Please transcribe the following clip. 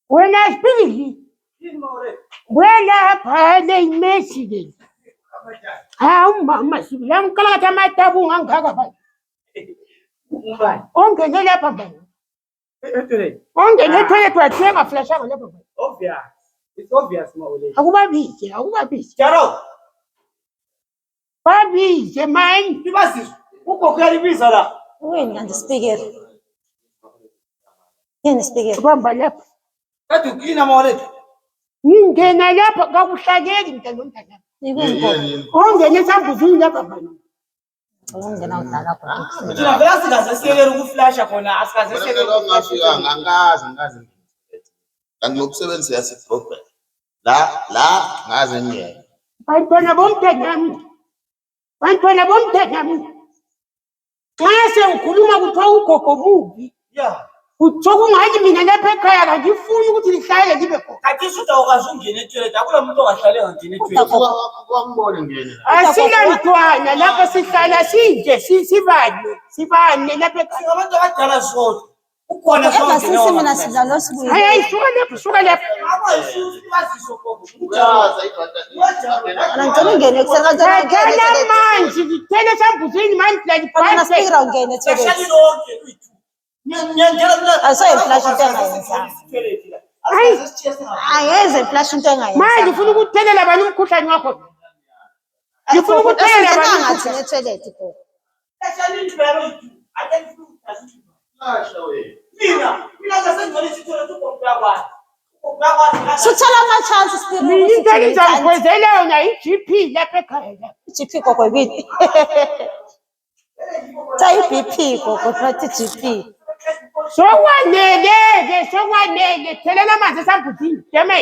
When I speak, welapha leyimeshi le. Mama silamkala tamatabu ngangaka ba. Ongene lapha ba. Ongene toilet wathenga flash lapha ba. Obvious. It's obvious mawule. Akubabize. Jaro. Babize man. Ibasizo. Ukokela ibiza la. Wena ndispikere. Yini speaker? Bamba lapha. Kathi uklina mawule. Ngingena lapha kakuhlakeli mntana omntana. Ongene esambuzini lapha ba. Ungena udala khona. Thina vela singaze siyekela ukuflasha khona asikaze siyekela ngafika ngazi angilokusebenzisa yasibhobhe la ngaze ngiyena Bantwana bomntana. Xa sengikhuluma kuthiwa ugogo mubi. Yeah. Kuthiwa kungathi mina lapha ekhaya kangifuni ukuthi lihlale libe khona. Kathi suda ukwazi ungena etoilet akula muntu ongahlale ngangena etoilet. kwambone ngene Asilantwana lapha sihlala sinje sibane lapha ekhaya. Singabantu abadala sodwa. Ukhona Engasisi mina sidlalo sibuye. Hayi suka lapha. Ibasizo gogo. Ngicela ungene kusakazana Ngicela manje ngithele esambuzini manje Bona speaker ungene toilet. Kahlali lonke lwethu. Ngiyangena mina. Asaye flash into engayenza. Angeze flash into engayenza. manje ufuna ukuthelela abantu umkhuhlane wakho. Ngifuna ukuthelela abantu ngathi ne toilet gogo. Kahlali indlela lwethu. Akekho ukuthi lasha we mina ngasengcwele isithole ukubheka kwathi. Suthola ama chance speaker. mina into engizamkhwezela yona i-GP lapha ekhaya lapha. GP gogo yini? Tayi BP gogo nathi GP. Sokwanele thelela amanzi esambuzini. Jeme.